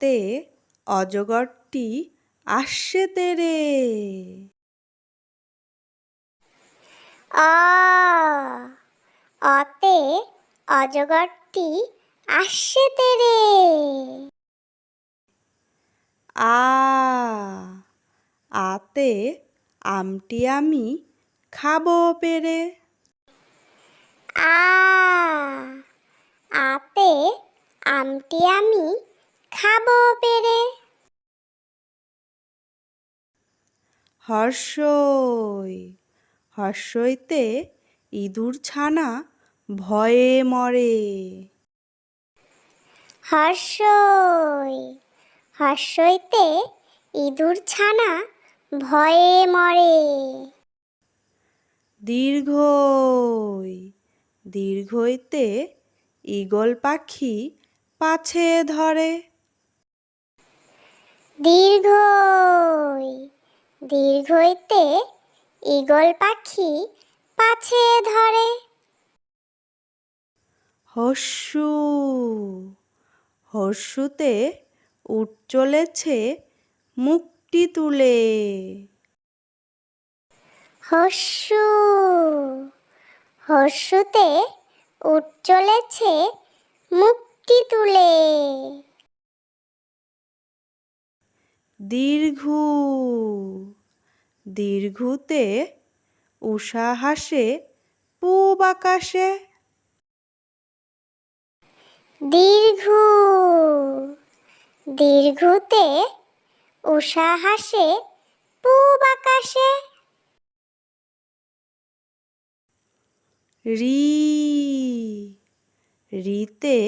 তে অজগরটি আসছে তেরে। অ অতে অজগরটি আসছে তেরে। আ আতে আমটি আমি খাবো পেরে। আ আতে আমটি আমি খাবো পেরে। হর্ষই হর্ষইতে ইঁদুর ছানা ভয়ে মরে। হর্ষই হর্ষইতে ইঁদুর ছানা ভয়ে মরে। দীর্ঘই দীর্ঘইতে ঈগল পাখি পাছে ধরে। দীর্ঘই দীর্ঘইতে ঈগল পাখি পাছে ধরে। হর্ষু হর্ষুতে উট চলেছে মুখটি তুলে। হর্ষু হর্ষুতে উট চলেছে মুখটি তুলে। দীর্ঘু দীর্ঘুতে উষা হাসে পূব আকাশে। দীর্ঘু দীর্ঘুতে উষা হাসে পূব আকাশে। রি রিতে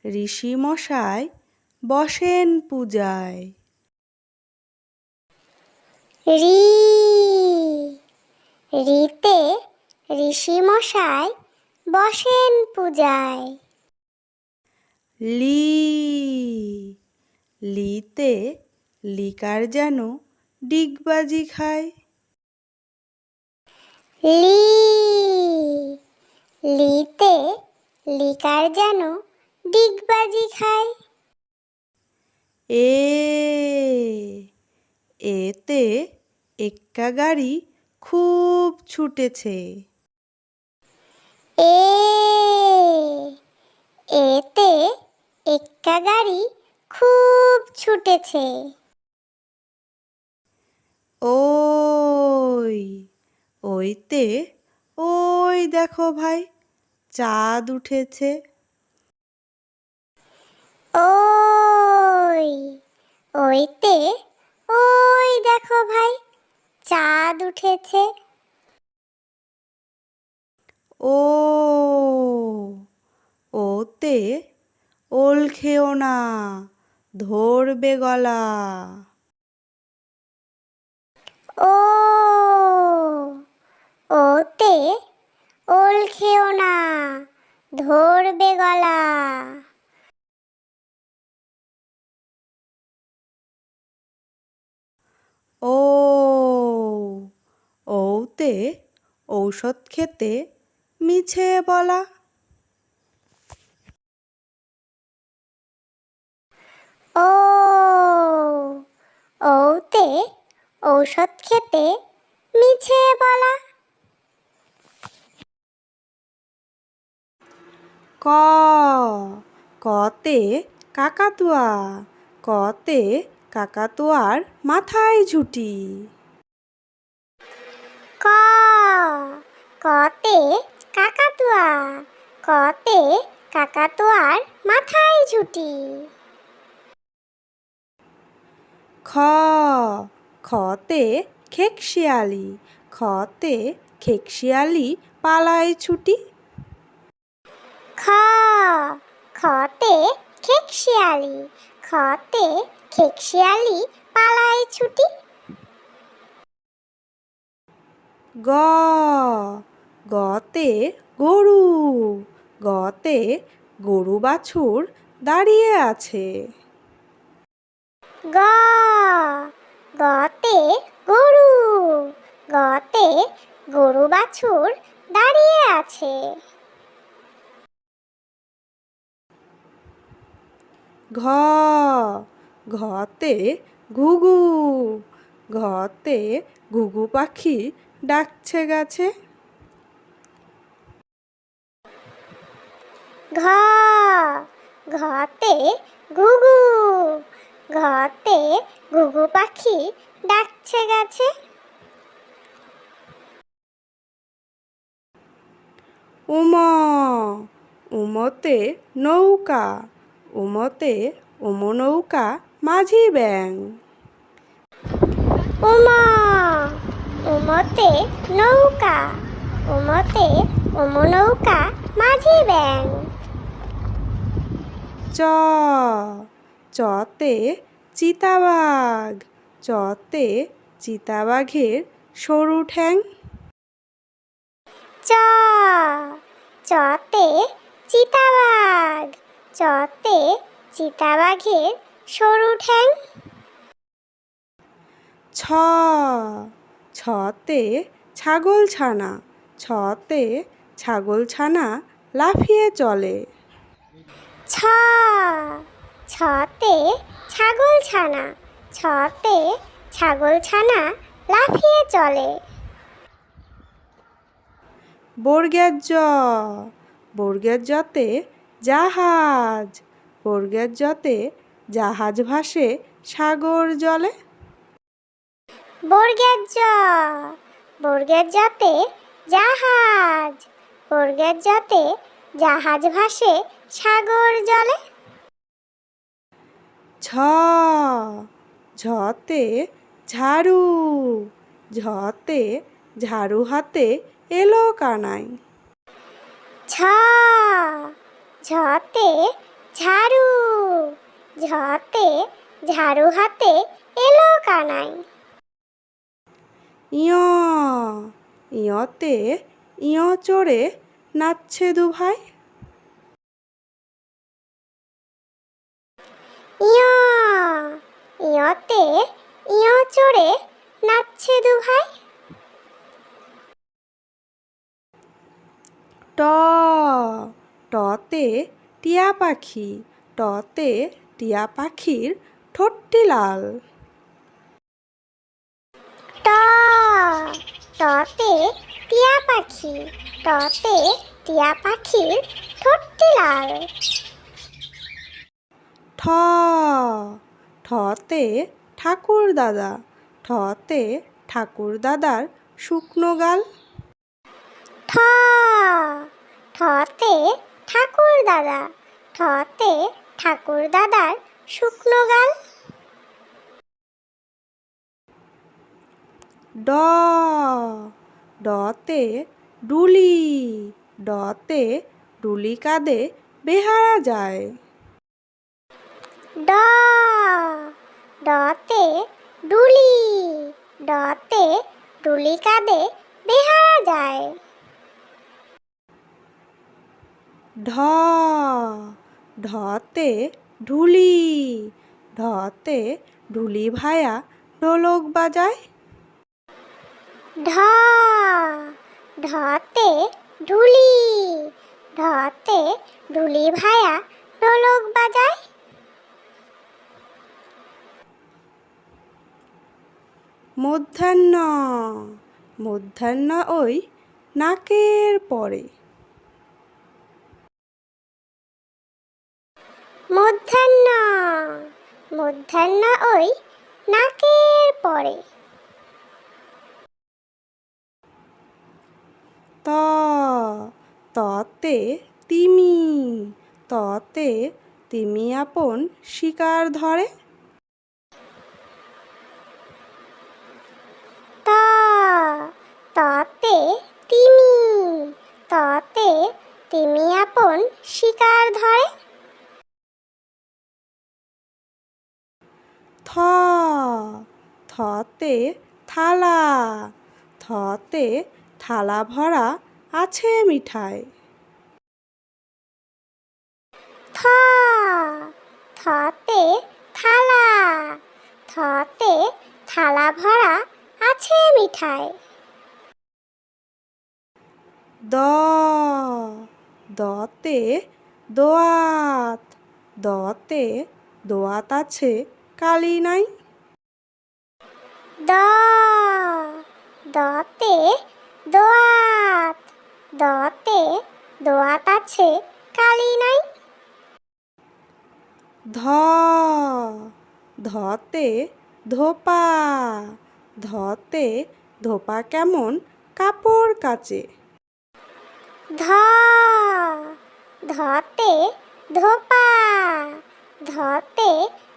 ঋষি মশাই বসেন পূজায়। রি রিতে ঋষি মশাই বসেন পূজায়। লি লিতে লিকার যেন ডিগবাজি খায়। লি লিতে লিকার যেন ডিগবাজি খায়। এ এতে এক্কা গাড়ি খুব ছুটেছে। এ এতে এক্কা গাড়ি খুব ছুটেছে। ওই ওইতে ওই দেখো ভাই চাঁদ উঠেছে। ওই ওইতে ওই দেখো ভাই চাঁদ উঠেছে। ও ওতে ওল খেও না ধরবে গলা। ও ওতে ওল খেও না ধরবে গলা। ও ওতে ঔষধ খেতে মিছে বলা। ও ওতে ঔষধ খেতে মিছে বলা। ক কতে কাকাতুয়া কতে কাকাতুয়ার মাথায় ঝুঁটি। ক কতে কাকাতুয়া কতে কাকাতুয়ার মাথায় ঝুঁটি। খ খতে খেকশিয়ালি খতে খেকশিয়ালি পালায় ছুটি। খ খতে খেকশিয়ালি খতে খেকশিয়ালি পালায় ছুটি। গ গতে গরু গতে গরু বাছুর দাঁড়িয়ে আছে। গ গতে গরু গতে গরু বাছুর দাঁড়িয়ে আছে। ঘ ঘতে ঘুঘু, ঘতে ঘুঘু পাখি ডাকছে গাছে। ঘ ঘতে ঘুঘু, ঘতে ঘুঘু পাখি ডাকছে গাছে। উম, উমতে নৌকা, উমতে উম নৌকা মাঝি ব্যাং। উমা, উমতে নৌকা, উমতে উম নৌকা মাঝি ব্যাং। চ, চতে চিতাবাঘ, চতে চিতাবাঘের সরু ঠ্যাং। চ, চতে চিতাবাঘ, চতে চিতাবাঘের সরু ঠ্যাং। ছ, ছতে ছাগলছানা, ছতে ছাগলছানা লাফিয়ে চলে। ছ, ছতে ছাগলছানা, ছতে ছাগলছানা লাফিয়ে চলে। বর্গের জ, বর্গের জতে জাহাজ, বর্গের জতে জাহাজ ভাসে সাগর জলে। বর্গের জ, বর্গের জতে জাহাজ, বর্গের জতে জাহাজ ভাসে সাগর জলে। ঝ, ঝতে ঝাড়ু, ঝতে ঝাড়ু হাতে এলো কানাই। ছ, ঝতে ঝাড়ু, ঝতে ঝাড়ু হাতে এলো কানাই। ইয়, ইয়তে ইয় চড়ে নাচছে দুভাই। ইয়, ইয়তে ইয় চড়ে নাচছে দুভাই। ট, টতে টিয়া পাখি, টতে টিয়া পাখির ঠোঁটটি লাল। ট, টতে টিয়া পাখি, টতে টিয়া পাখির ঠোঁটটি লাল। ঠ, ঠতে ঠাকুর দাদা, ঠতে ঠাকুর দাদার শুকনো গাল। ঠ, ঠতে ঠাকুর দাদা, ঠতে ঠাকুর দাদার শুকনো গাল। ড, ডতে ডুলি, ডতে ডুলি কাঁধে বেহারা যায়। ড, ডতে ডুলি, ডতে ডুলি কাঁধে বেহারা যায়। ঢ, ঢতে ঢুলি, ঢতে ঢুলি ভায়া ঢোলক বাজায়। ঢ, ঢতে ঢুলি, ঢতে ঢুলি ভায়া ঢোলক বাজায়। মধ্যাহ্ন, মধ্যাহ্ন ওই নাকের পরে। মধ্যাহ্ন, মধ্যাহ্ন ওই নাকের পরে। ত, ততে তিমি, ততে তিমি আপন শিকার ধরে। ত, ততে তিমি, ততে তিমি আপন শিকার ধরে। থ, থতে থালা, থতে থালা ভরা আছে মিঠাই। থ, থতে থালা, থতে থালা ভরা আছে মিঠাই। দ, দতে দোয়াত, দতে দোয়াত আছে কালি নাই? দ দতে দোয়াত, দতে দোয়াত আছে কালি নাই? ধ ধতে ধোপা, ধতে ধোপা কেমন কাপড় কাচে? ধ ধতে ধোপা, ধতে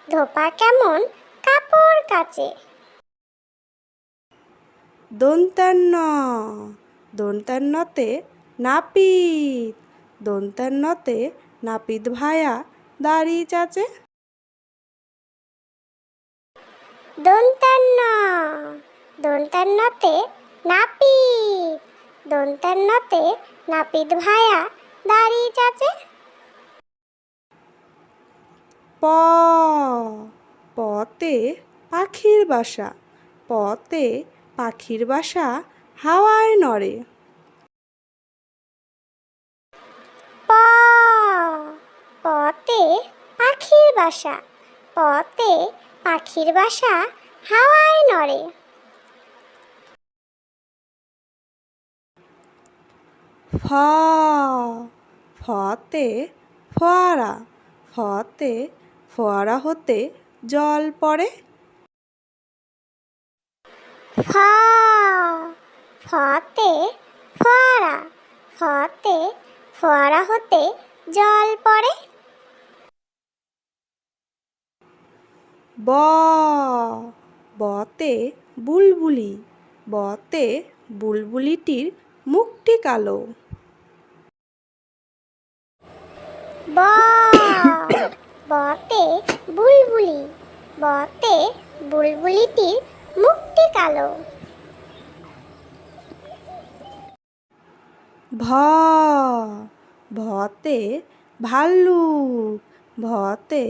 ধোপা কেমন কাপড় কাচে? দন্তান্ন দন্তান্নতে নাপিত, দন্তান্নতে নাপিত ভায়া দাড়ি চাচে? দন্তান্ন দন্তান্নতে নাপিত, দন্তান্নতে নাপিত ভায়া দাড়ি চাচে? প পতে পাখির বাসা, পতে পাখির বাসা হাওয়ায় নড়ে? প পতে পাখির বাসা, পতে পাখির বাসা হাওয়ায় নড়ে? ফ ফতে ফোয়ারা, ফতে ফোয়ারা হতে জল পড়ে? ফ ফতে ফোয়ারা, ফতে ফোয়ারা হতে জল পড়ে? ব বতে বুলবুলি, বতে বুলবুলিটির মুখটি কালো? ব বতে বুলবুলি, বতে বুলবুলিটির মুখটি কালো? ভ ভতে ভাল্লুক, ভতে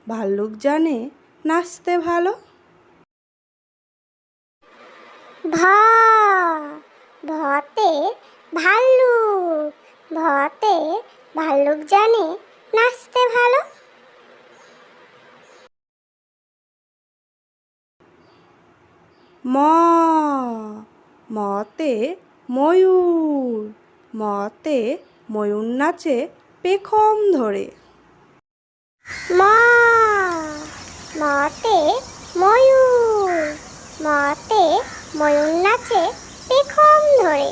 ভাল্লুক জানে নাচতে ভালো? ভ ভতে ভাল্লুক, ভতে ভাল্লুক জানে নাচতে ভালো? ম মতে ময়ূর, মতে ময়ূর নাচে পেখম ধরে? ম মতে ময়ূর, মতে ময়ূর নাচে পেখম ধরে?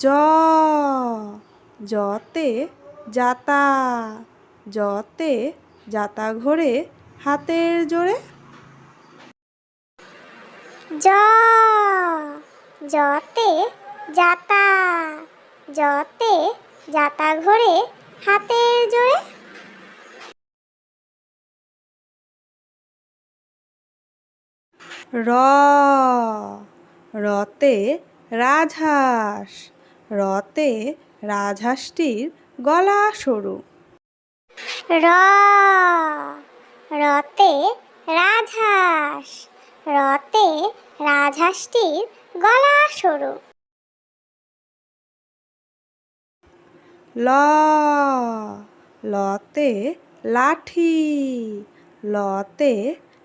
জ জতে জাতা, জতে জাতা ঘোরে হাতের জোরে? জ জতে জাতা, জতে জাতা ঘোরে হাতের জোরে? র রতে রাজহাঁস, রতে রাজহাঁসটির গলা সরু? র রতে রাজহাঁস, রতে রাজহাঁসটির গলা সরু? ল লতে লাঠি, লতে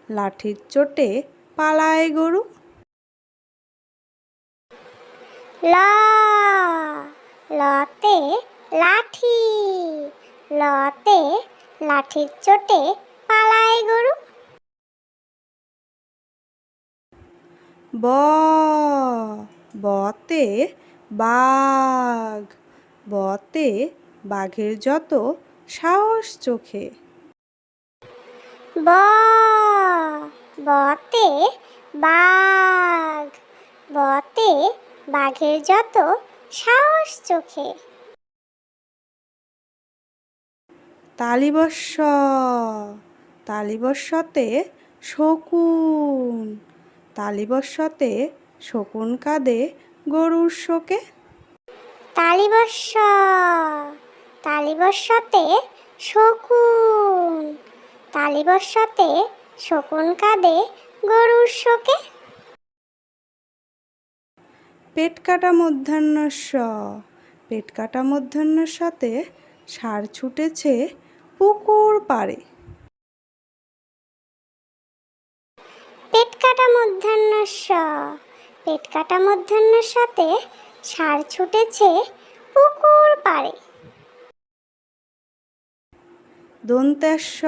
লাঠির চোটে পালায় গরু? ল লতে লাঠি, লতে লাঠির চোটে পালায় গরু? ব বতে বাঘ, বতে বাঘের যত সাহস চোখে? ব বতে বাঘ, বতে বাঘের যত সাহস চোখে? তালিবস্য তালিবস্যতে শকুন, তালিবস্যতে শকুন কাঁদে গরুর শোকে? তালিবস্য তালিবস্যতে শকুন, তালিবস্যতে শকুন কাঁদে গরুর শোকে? পেট কাটা মূর্ধন্য ষ, পেট কাটা মূর্ধন্যর সাথে ষাঁড় ছুটেছে পুকুর পাড়ে। পেট কাটা মূর্ধন্য ষ, পেট কাটা মূর্ধন্যের সাথে ষাঁড় ছুটেছে পুকুর পাড়ে। দন্তেশ্ব,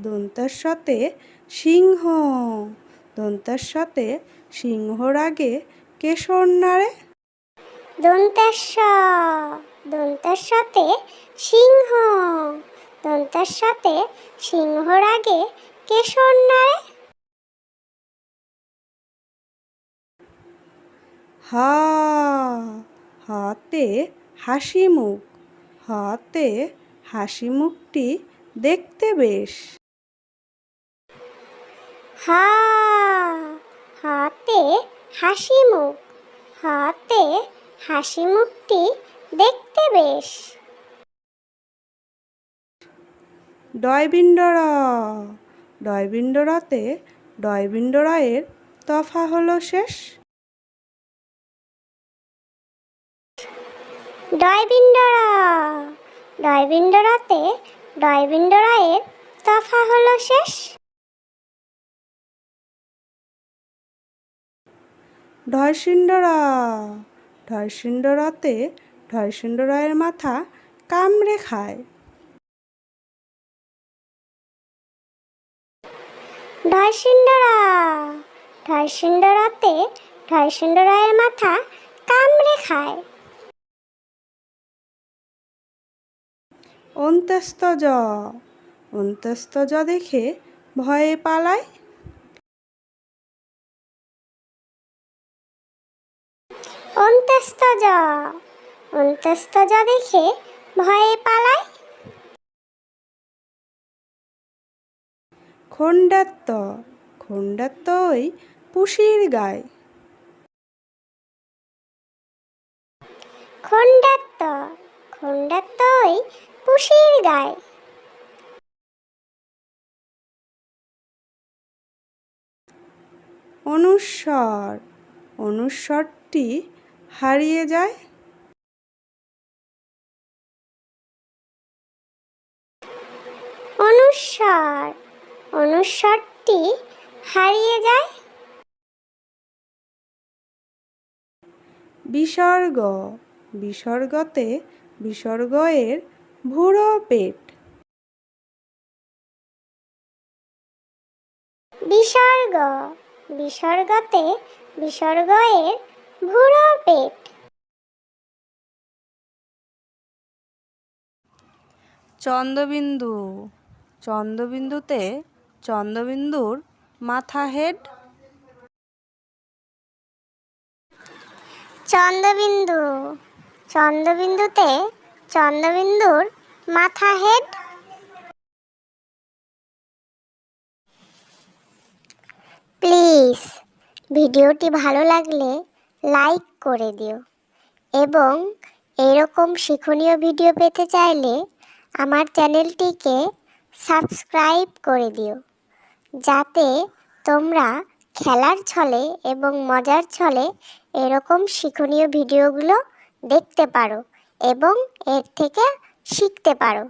দন্তেশ্বতে সিংহ, দন্তেশ্বতে সিংহর আগে কেশর নাড়ে। দন্তেশ্ব, দন্তেশ্বতে সিংহ, দন্তেশ্বতে সিংহর আগে কেশর নাড়ে। হা, হাতে হাসি মুখ, হাতে হাসি মুখটি দেখতে বেশ। হা, হাতে হাসি মুখ, হাতে হাসি মুখটি দেখতে বেশ। ডয়বিন্ডর, ডয়বিন্ডরতে ডয়বিন্ডরায়ের তফা হলো শেষ। ডয়বিন্ডরা, ডয়বিন্ডরাতে ডয়বিন্ডরায়ের তফা হলো শেষ। ঢয়সিন্ডরা, ঢয়সিন্ডরাতে ঢয়সিন্ডরায়ের মাথা কামড়ে খায়। ঢয়সিন্ডরা, ঢয়সিন্ডরাতে ঢয়সিন্ডরায়ের মাথা কামড়ে খায়। অন্ত্যস্তজ, অন্ত্যস্তজ দেখে ভয়ে পালায়। অন্ত্যস্তজ, অন্ত্যস্তজ দেখে ভয়ে পালায়। খণ্ডাত্ত, খণ্ডাত্ত ওই পুষির গায়। খণ্ডাত্ত, খণ্ডাত্ত ওই পুষির গায়। অনুস্বর, অনুস্বরটি হারিয়ে যায়। অনুস্বর, অনুস্বরটি হারিয়ে যায়। বিসর্গ, বিসর্গতে বিসর্গয়ের ভুরো পেট। বিসর্গ, বিসর্গতে বিসর্গয়ের ভুরো পেট। চন্দ্রবিন্দু, চন্দ্রবিন্দুতে চন্দ্রবিন্দুর মাথা হেড। চন্দ্রবিন্দু, চন্দ্রবিন্দুতে চন্দ্রবিন্দুর মাথা হেড। প্লিজ ভিডিওটি ভালো লাগলে লাইক করে দিও এবং এরকম শিক্ষণীয় ভিডিও পেতে চাইলে আমার চ্যানেলটিকে সাবস্ক্রাইব করে দিও, যাতে তোমরা খেলার ছলে এবং মজার ছলে এরকম শিক্ষণীয় ভিডিওগুলো দেখতে পারো এবং এর থেকে শিখতে পারো।